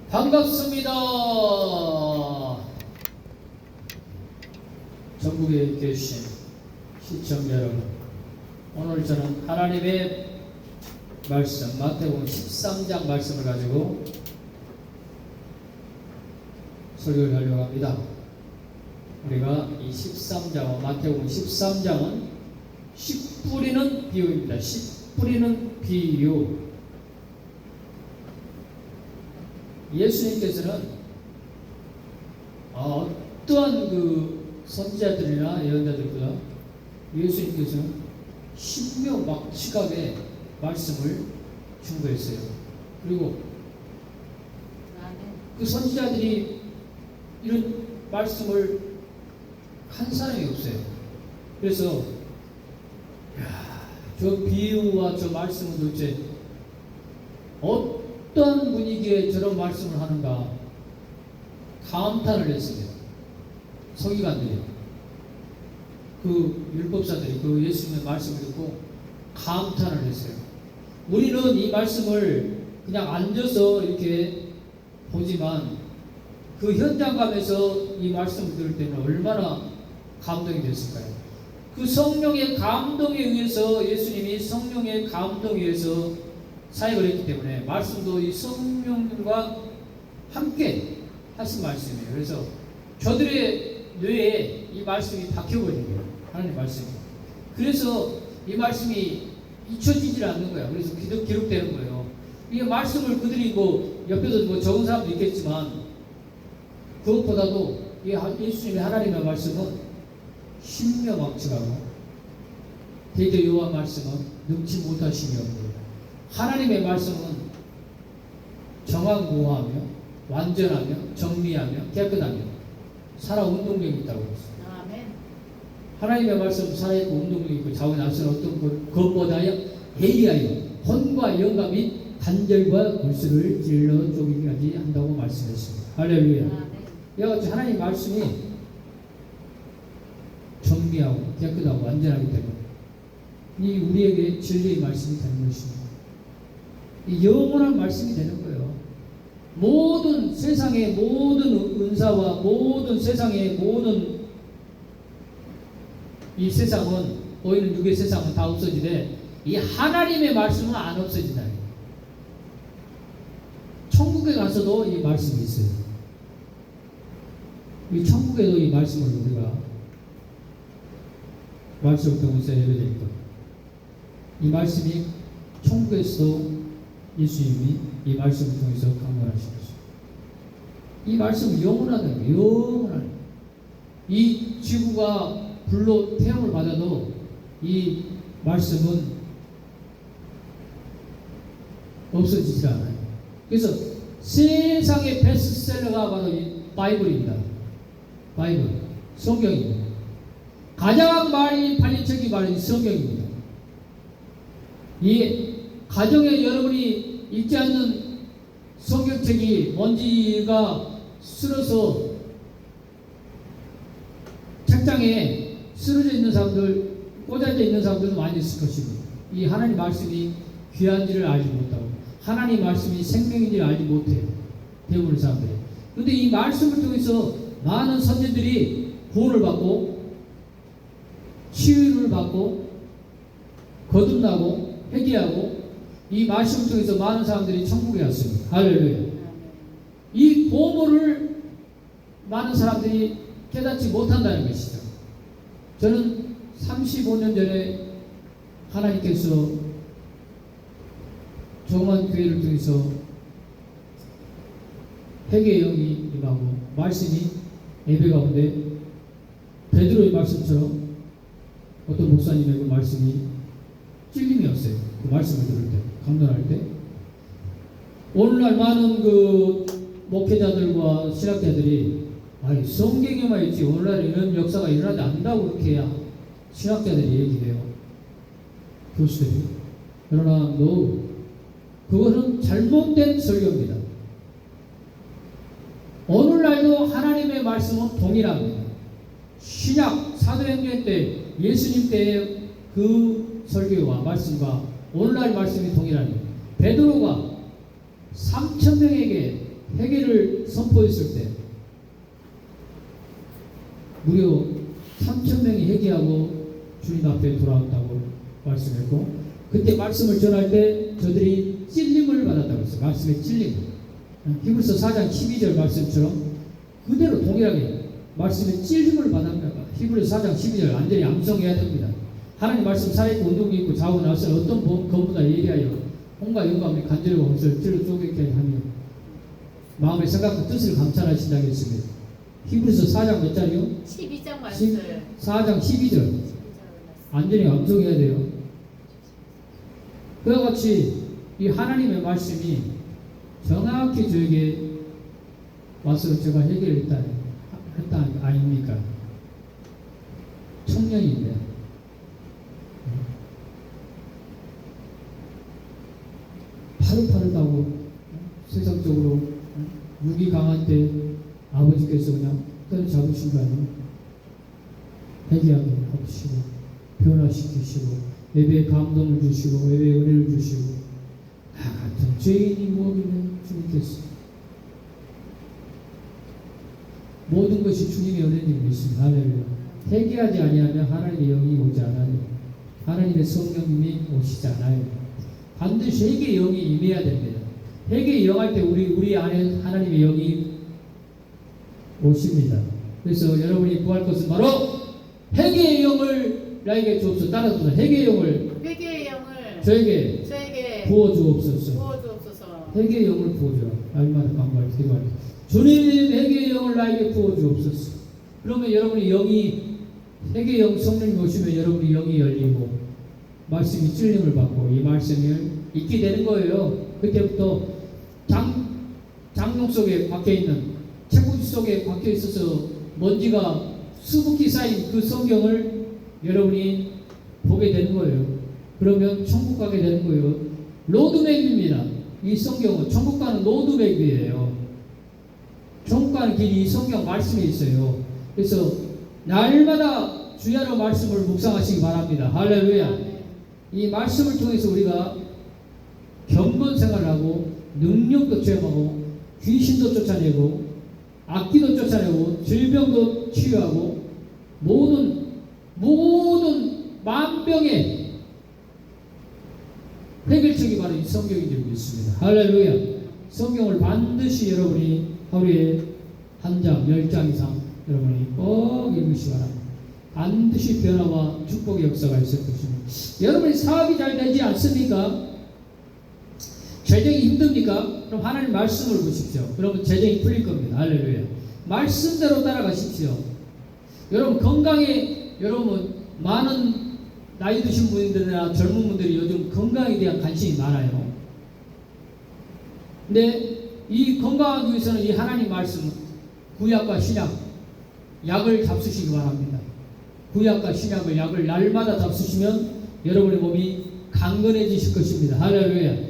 반갑습니다. 전국에 계신 시청자 여러분, 오늘 저는 하나님의 말씀 마태복음 13장 말씀을 가지고 설교를 하려고 합니다. 우리가 이 13장은 마태복음 13장은 씨 뿌리는 비유입니다. 씨 뿌리는 비유. 예수님께서는 어떠한 그 선지자들이나 예언자들보다 예수님께서는 신묘막측하게 말씀을 증거했어요. 그리고 그 선지자들이 이런 말씀을 한 사람이 없어요. 그래서 저 비유와 저 말씀은 도대체 어떤 분위기에 저런 말씀을 하는가 감탄을 했습니다. 서기관들이, 그 율법사들이 그 예수님의 말씀을 듣고 감탄을 했어요. 우리는 이 말씀을 그냥 앉아서 이렇게 보지만 그 현장감에서 이 말씀을 들을 때는 얼마나 감동이 됐을까요? 그 성령의 감동에 의해서, 예수님이 성령의 감동에 의해서 사역을 했기 때문에 말씀도 이 성령과 함께 하신 말씀이에요. 그래서 저들의 뇌에 이 말씀이 박혀버린 거예요. 하나님 말씀이. 그래서 이 말씀이 잊혀지질 않는 거야. 그래서 기록되는 거예요. 이 말씀을 그들이 옆에서 적은 사람도 있겠지만, 그것보다도 이 예수님의 하나님의 말씀은 신묘막측하고 대개 요한 말씀은 능치 못하심이 없는, 하나님의 말씀은 정확무하며 완전하며 정리하며 깨끗하며 살아 운동력이 있다고 했어요. 아멘. 하나님의 말씀 살아있고 운동력이 있고 자원이 앞서는 어떤 것보다야 예리하여 혼과 영과 및 간절과 골수를 찔러 쪼개기까지 한다고 말씀했습니다. 할렐루야. 이와 같이 하나님 말씀이 정리하고 깨끗하고 완전하기 때문에 이 우리에게 진리의 말씀이 되는 것입니다. 이 영원한 말씀이 되는 거예요. 모든 세상의 모든 은사와 모든 세상의 모든 이 세상은, 보이는 육의 세상은 다 없어지되 이 하나님의 말씀은 안 없어진다. 천국에 가서도 이 말씀이 있어요. 이 천국에도 이 말씀을 우리가 말씀을 통해서 예배드릴 것. 이 말씀이 천국에서도 예수님이 이 말씀을 통해서 강론하신 것입니다. 이 말씀은 영원하다. 영원한. 이 지구가 불로 태양을 받아도 이 말씀은 없어지지 않아요. 그래서 세상의 베스트셀러가 바로 이 바이블입니다. 바이블, 성경입니다. 가장 많이 팔린 책이 바로 이 성경입니다. 이 가정에 여러분이 읽지 않는 성경책이 먼지가 쓸어서 책장에 쓰러져 있는 사람들, 꽂아져 있는 사람들도 많이 있을 것입니다. 이 하나님 말씀이 귀한지를 알지 못하고 하나님 말씀이 생명인지를 알지 못해요. 대부분의 사람들이. 그런데 이 말씀을 통해서 많은 선지들이 구원을 받고 치유를 받고 거듭나고 회개하고 이 말씀을 통해서 많은 사람들이 천국에 왔습니다. 할렐루야. 이 보물을 많은 사람들이 깨닫지 못한다는 것이죠. 저는 35년 전에 하나님께서 조그만 교회를 통해서 회개의 영이 임하고 말씀이 예배 가운데 베드로의 말씀처럼 어떤 목사님의 그 말씀이 찔림이 없어요. 그 말씀을 들을 때, 강론할 때. 오늘날 많은 그 목회자들과 신학자들이 성경에만 있지 오늘날 이런 역사가 일어나지 않는다고 그렇게 해야 신학자들이 얘기해요. 교수들이. 그러나 그거는 잘못된 설교입니다. 오늘날도 하나님의 말씀은 동일합니다. 신약 사도행전 때 예수님 때의 그 설교와 말씀과 오늘날 말씀이 동일합니다. 베드로가 3,000명에게 회개를 선포했을 때 무려 3,000명이 회개하고 주님 앞에 돌아왔다고 말씀했고, 그때 말씀을 전할 때 저들이 찔림을 받았다고 했어요. 말씀의 찔림. 히브리서 4장 12절 말씀처럼 그대로 동일하게 말씀의 찔림을 받았다. 히브리서 4장 12절 완전히 암송해야 됩니다. 하나님 말씀 살아있고 운동이 있고 자고 나서 어떤 것보다 예리하여 온갖 영감이 간절히 온설 찔러 쪼개게 하며 마음의 생각과 뜻을 감찰하신다고 했습니다. 히브리서 4장 몇 절이요? 12장 말씀. 4장 12절. 완전히 암송해야 돼요. 그와 같이 이 하나님의 말씀이 정확히 저에게 와서 제가 해결했다 아닙니까? 청년인데 파릇파릇하고 세상적으로 육이 강한 때 아버지께서 그냥 때려잡으신 거 아니에요? 회개하게 하시고 변화시키시고 예배에 감동을 주시고 예배에 은혜를 주시고 나 같은 죄인이 무엇이면 주님께서 모든 것이 주님의 은혜인 줄 믿습니다. 할렐루야. 회개하지 아니하면 하나님의 영이 오지 않아요. 하나님의 성령님이 오시지 않아요. 반드시 회개의 영이 임해야 됩니다. 회개의 영 할 때 우리 안에 하나님의 영이 오십니다. 그래서 여러분이 구할 것은 바로 회개의 영을 나에게 주옵소서. 따라서 회개의 영을 저에게 부어주옵소서. 회개의 영을 부어주라. 날마다 간구할 기도할 때 주님 회개의 영을 나에게 부어주옵소서. 그러면 여러분이 영이 회개의 영 성령이 오시면 여러분이 영이 열리고 말씀이 찔림을 받고 이 말씀을 잊게 되는 거예요. 그때부터 장롱 속에 박혀있는 책꽂이 속에 박혀있어서 먼지가 수북히 쌓인 그 성경을 여러분이 보게 되는 거예요. 그러면 천국 가게 되는 거예요. 로드맵입니다. 이 성경은 천국 가는 로드맵이에요. 천국 가는 길이 이 성경 말씀에 있어요. 그래서 날마다 주야로 말씀을 묵상하시기 바랍니다. 할렐루야. 이 말씀을 통해서 우리가 경건 생활을 하고 능력도 체험하고 귀신도 쫓아내고 악기도 쫓아내고 질병도 치유하고 모든 만병의 해결책이 바로 이 성경인 줄 믿습니다. 할렐루야. 성경을 반드시 여러분이 하루에 한 장, 10장 이상 여러분이 꼭 읽으시기 바랍니다. 반드시 변화와 축복의 역사가 있을 것입니다. 여러분이 사업이 잘 되지 않습니까? 재정이 힘듭니까? 그럼 하나님 말씀을 보십시오. 그러면 재정이 풀릴 겁니다. 할렐루야. 말씀대로 따라가십시오. 여러분 건강에 여러분 많은 나이 드신 분들이나 젊은 분들이 요즘 건강에 대한 관심이 많아요. 근데 이 건강하기 위해서는 이 하나님 말씀 구약과 신약 약을 잡수시기 바랍니다. 구약과 신약을 약을 날마다 잡수시면 여러분의 몸이 강건해지실 것입니다. 할렐루야.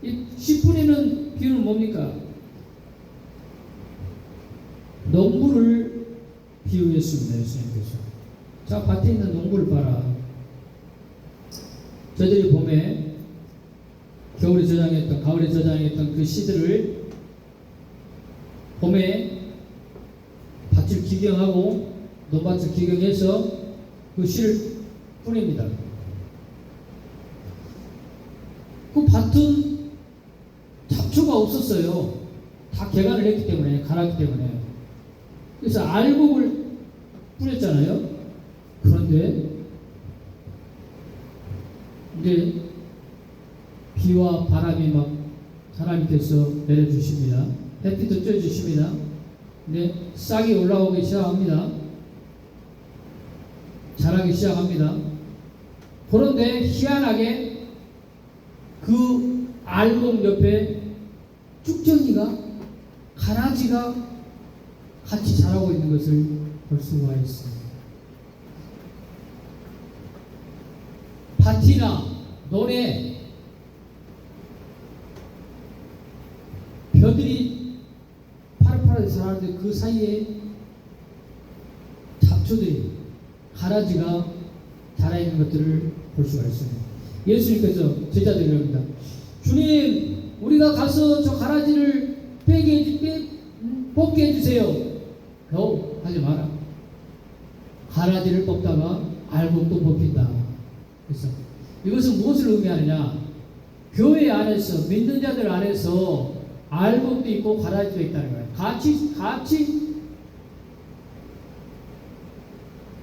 이 씨 뿌리는 비유는 뭡니까? 농부를 비유했습니다. 예수님께서. 자, 밭에 있는 농부를 봐라. 저들이 봄에 겨울에 저장했던 가을에 저장했던 그 씨들을 봄에 밭을 기경하고 논밭을 기경해서 그 씨를 뿌립니다. 그 밭은 잡초가 없었어요. 다 개간을 했기 때문에, 갈았기 때문에. 그래서 알곡을 뿌렸잖아요. 그런데 이제 비와 바람이 막 하나님께서 내려주십니다. 햇빛도 쬐주십니다. 근데 싹이 올라오기 시작합니다. 자라기 시작합니다. 그런데 희한하게 그 알곡 옆에 쭉정이가 가라지가 같이 자라고 있는 것을 볼 수가 있습니다. 밭이나 논에 벼들이 파릇파릇 자라는데 그 사이에 잡초들이 가라지가 자라있는 것들을 볼 수가 있습니다. 예수님께서 제자들에게 합니다. 주님, 우리가 가서 저 가라지를 빼게 뽑게 해주세요. 너 하지 마라. 가라지를 뽑다가 알곡도 뽑힌다. 그래서 이것은 무엇을 의미하느냐? 교회 안에서, 믿는 자들 안에서 알곡도 있고 가라지도 있다는 거예요. 같이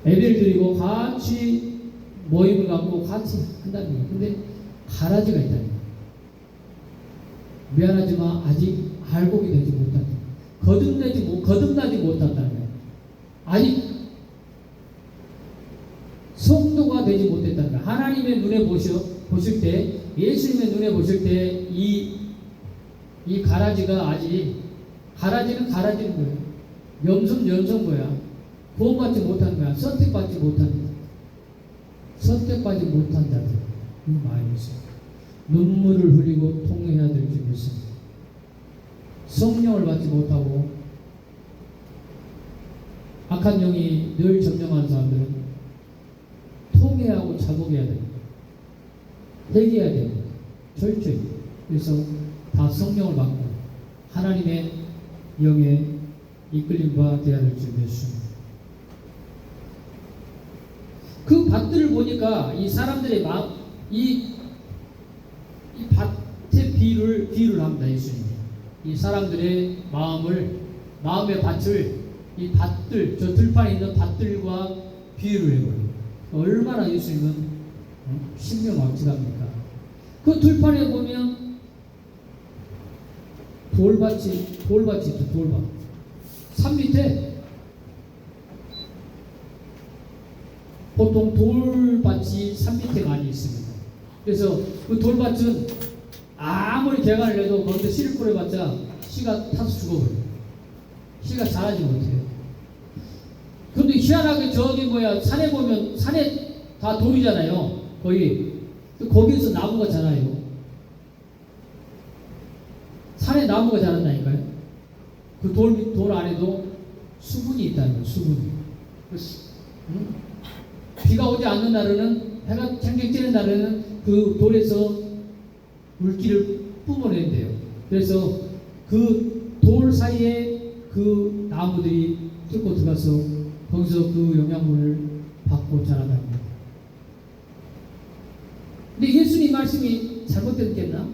예배를 드리고 같이 모임을 갖고 같이 한다는 거예요. 근데 가라지가 있다는 거예요. 미안하지만 아직 알곡이 되지 못한다. 거듭나지 못한다는 거예요. 아직 성도가 되지 못했다는 거예요. 하나님의 눈에 보실 때, 예수님의 눈에 보실 때 이 가라지가 아직, 가라지는 거예요. 염소인 거야. 구원받지 못한 거야. 선택받지 못한 자들. 이 많이 있어요. 눈물을 흘리고 통회해야 될 줄이 있습니다. 성령을 받지 못하고 악한 영이 늘 점령하는 사람들은 통회하고 자복해야 됩니다. 회개해야 됩니다. 철저히. 그래서 다 성령을 받고 하나님의 영에 이끌림과 되어야 될 줄이 있습니다. 그 밭들을 보니까 이 사람들의 마음, 이 밭의 비유를 합니다. 예수님이. 이 사람들의 마음의 밭을, 이 밭들, 저 들판에 있는 밭들과 비유를 해버려요. 얼마나 예수님은 신명확실합니까? 그 들판에 보면 돌밭이 있죠. 돌밭. 산 밑에 보통 돌밭이 산 밑에 많이 있습니다. 그래서 그 돌밭은 아무리 개간을 해도 거기서 씨를 뿌려봤자 씨가 타서 죽어버려요. 씨가 자라지 못해요. 근데 희한하게 저기 산에 보면, 산에 다 돌이잖아요. 거기에서 나무가 자라요. 산에 나무가 자란다니까요. 그 돌 안에도 수분이 있다는 거예요. 수분이. 비가 오지 않는 날에는, 해가 쨍쨍 찌는 날에는 그 돌에서 물기를 뿜어낸대요. 그래서 그 돌 사이에 그 나무들이 뚫고 들어가서 거기서 그 영양분을 받고 자라다는 거예요. 근데 예수님 말씀이 잘못됐겠나?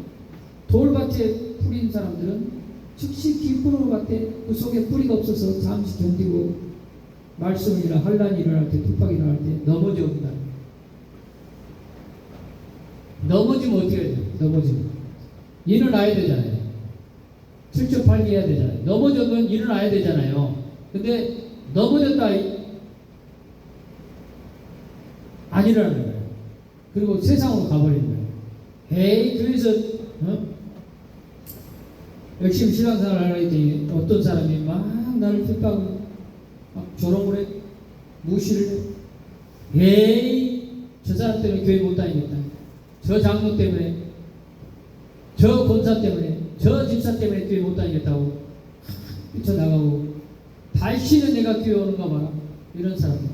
돌밭에 뿌린 사람들은 즉시 기쁘는 밭에 그 속에 뿌리가 없어서 잠시 견디고 말씀을 일어나 환란이 일어날 때, 핍박이 일어날 때 넘어져 온다. 넘어지면 어떻게 해야 돼요? 넘어지면 일어나야 되잖아요. 7.8기 해야 되잖아요. 넘어져면 일어나야 되잖아요. 근데 넘어졌다 안 일어나는 거예요. 그리고 세상으로 가버리는 거예요. 에이, 그래서 열심히 신앙생활을 하더니 어떤 사람이 막 나를 핍박하고 막 조롱을 해, 무시를 해. 에이, 저 사람 때문에 교회 못 다니겠다. 저 장로 때문에, 저 권사 때문에, 저 집사 때문에 교회 못 다니겠다고 뛰쳐나가고, 다시는 내가 교회 오는가 봐라. 이런 사람들.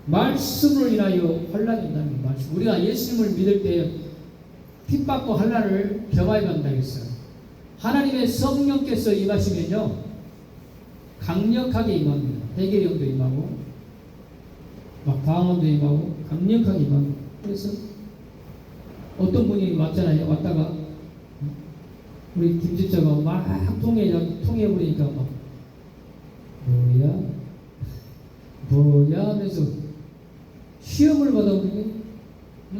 말씀으로 인하여 환란이 온다는 말씀. 우리가 예수님을 믿을 때 핍박과 환란을 경험해 간다고 했어요. 하나님의 성령께서 임하시면요, 강력하게 임합니다. 해결형도 임하고, 막 방언도 임하고, 강력하게 임합니다. 그래서 어떤 분이 왔다가 우리 김집사가 막 통해버리니까 막 뭐야 하면서 시험을 받아버리니,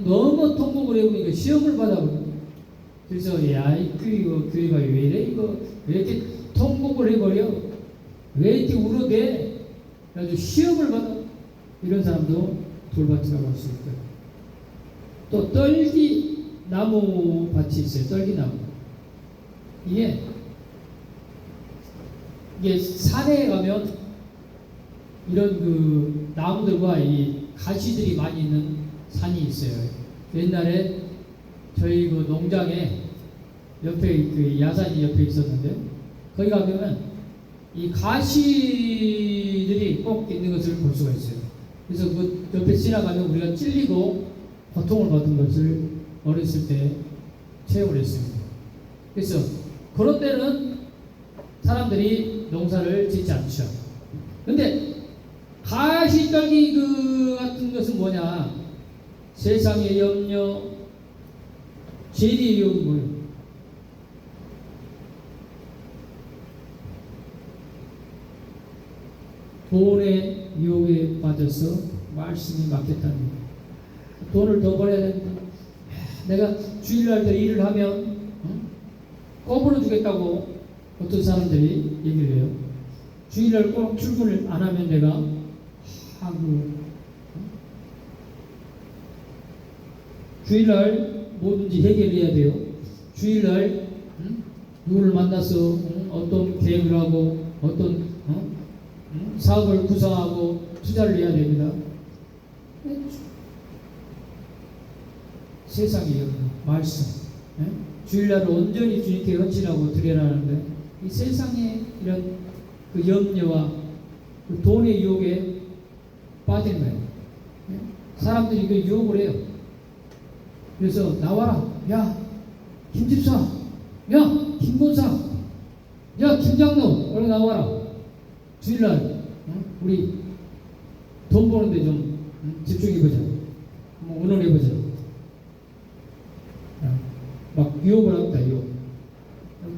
너무 통곡을 해버리니까 시험을 받아버리니, 그래서 야, 이거 교회가 왜 이래? 이거 왜 이렇게 통곡을 해버려? 왜 이렇게 울어대? 그래가지고 시험을 받아. 이런 사람도 돌밭이라고 할 수 있고요. 또 떨기 나무 밭이 있어요. 떨기나무. 이게 산에 가면 이런 그 나무들과 이 가시들이 많이 있는 산이 있어요. 옛날에 저희 그 농장에 옆에 그 야산이 옆에 있었는데, 거기 가면 이 가시들이 꼭 있는 것을 볼 수가 있어요. 그래서 그 옆에 지나가면 우리가 찔리고 고통을 받은 것을 어렸을 때 체험을 했습니다. 그래서 그런 데는 사람들이 농사를 짓지 않죠. 근데 가시떨기 그 같은 것은 뭐냐? 세상의 염려, 죄의 유혹이 뭐예요? 돈의 유혹에 빠져서 말씀이 막혔다는 거예요. 돈을 더 벌어야 되는데 내가 주일날 때 일을 하면 꺼불어 주겠다고 어떤 사람들이 얘기를 해요. 주일날 꼭 출근을 안 하면 내가 주일날 뭐든지 해결해야 돼요. 주일날 누구를 만나서 어떤 계획을 하고 어떤 사업을 구성하고 투자를 해야 됩니다. 세상의 말씀, 주일날을 온전히 주님께 헌신하고 드리라는데 이 세상의 이런 그 염려와 그 돈의 유혹에 빠지는 거예요. 사람들이 그 유혹을 해요. 그래서 나와라, 야 김집사, 야 김본사, 야 김장로, 얼른 나와라. 주일날 우리 돈 버는데 좀 집중해보자. 한번 의논해보자. 막 유혹을 합니다. 유혹.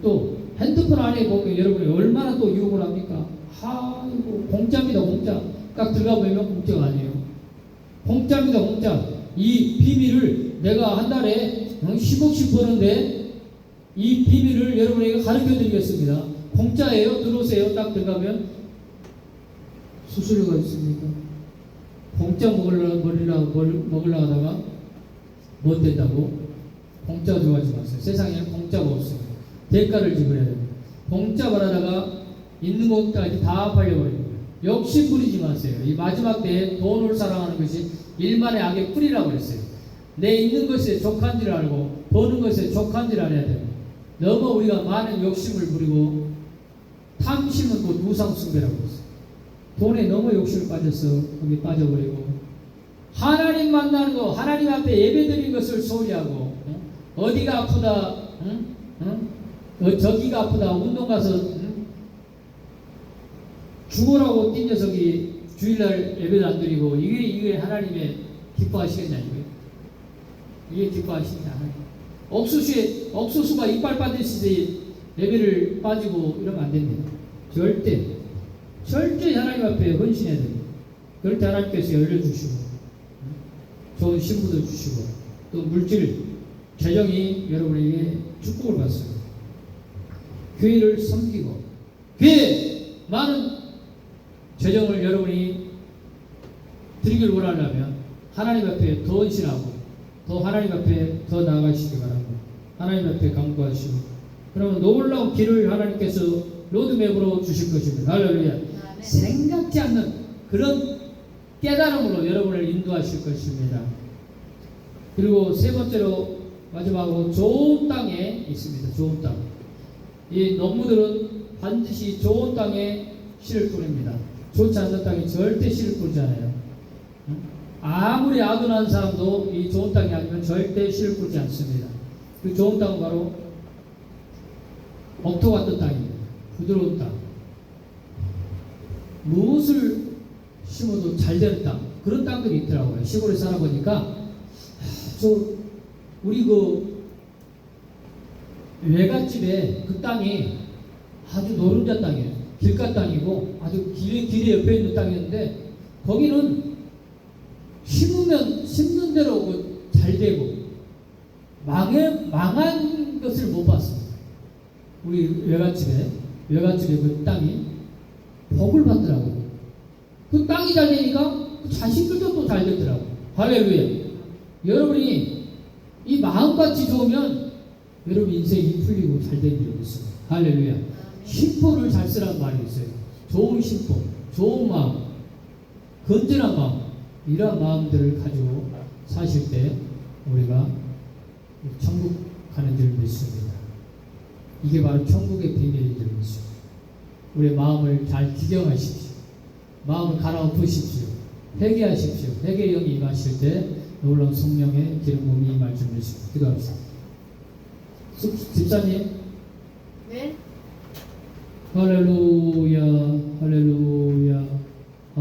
또 핸드폰 안에 보면 여러분이 얼마나 또 유혹을 합니까? 아이고 공짜입니다. 공짜. 딱 들어가 보면 공짜가 아니에요. 공짜입니다. 공짜. 이 비밀을 내가 한 달에 10억씩 버는데 이 비밀을 여러분에게 가르쳐 드리겠습니다. 공짜예요. 들어오세요. 딱 들어가면 수수료가 있습니까? 공짜 먹으려고 하다가 못 된다고? 공짜 좋아하지 마세요. 세상에는 공짜가 없습니다. 대가를 지불해야 됩니다. 공짜 바라다가 있는 것까지 다 팔려버립니다. 욕심 부리지 마세요. 이 마지막 때에 돈을 사랑하는 것이 일만의 악의 뿌리라고 그랬어요. 내 있는 것에 족한 줄 알고 버는 것에 족한 줄 알아야 됩니다. 너무 우리가 많은 욕심을 부리고 탐심은 곧 우상숭배라고 했어요. 돈에 너무 욕심을 빠져서 거기 빠져버리고 하나님 만나는 거, 하나님 앞에 예배드린 것을 소홀히 하고 어디가 아프다, 저기가 아프다, 운동 가서 죽으라고 뛴 녀석이 주일날 예배를 안 드리고 이게 하나님의 기뻐하시겠냐 이거예요. 이게 기뻐하시냐 하나님. 옥수수가 이빨 빠지듯이 예배를 빠지고 이러면 안 됩니다. 절대 하나님 앞에 헌신해야 됩니다. 그럴 때 하나님께서 열려주시고 좋은 신부도 주시고 또 물질 재정이 여러분에게 축복을 받습니다. 교회를 섬기고 교회에 많은 재정을 여러분이 드리길 원하려면 하나님 앞에 더 헌신하고 더 하나님 앞에 더 나아가시기 바랍니다. 하나님 앞에 간구하시고 그러면 놀라운 길을 하나님께서 로드맵으로 주실 것입니다. 할렐루야. 생각지 않는 그런 깨달음으로 여러분을 인도하실 것입니다. 그리고 세 번째로 마지막으로 좋은 땅에 있습니다. 좋은 땅. 이 농부들은 반드시 좋은 땅에 씨를 뿌립니다. 좋지 않는 땅에 절대 씨를 뿌리지 않아요. 아무리 아둔한 사람도 이 좋은 땅이 아니면 절대 씨를 뿌리지 않습니다. 그 좋은 땅은 바로 옥토 같은 땅입니다. 부드러운 땅. 무엇을 심어도 잘 되는 땅. 그런 땅들이 있더라고요. 시골에 살아보니까 우리 그 외갓집에 그 땅이 아주 노른자 땅이에요. 길가 땅이고 아주 길이 옆에 있는 땅이었는데 거기는 심는 대로 잘 되고 망한 것을 못 봤습니다. 우리 외갓집에 그 땅이 복을 받더라고요. 그 땅이 잘 되니까 그 자식들도 또 잘 되더라고요. 할렐루야. 여러분이 이 마음같이 좋으면 여러분 인생이 풀리고 잘 되는 일이 있어요. 할렐루야. 심포를 잘 쓰라는 말이 있어요. 좋은 심포, 좋은 마음, 건전한 마음, 이런 마음들을 가지고 사실 때 우리가 천국 가는 줄 믿습니다. 이게 바로 천국의 비밀인 줄 믿습니다. 우리의 마음을 잘 기경하십시오. 마음을 갈아엎으십시오. 회개하십시오. 회개의 영이 임하실 때 놀라운 성령의 기름 부음이 임할 줄 믿습니다. 기도합시다. 집사님. 네. 할렐루야, 할렐루야.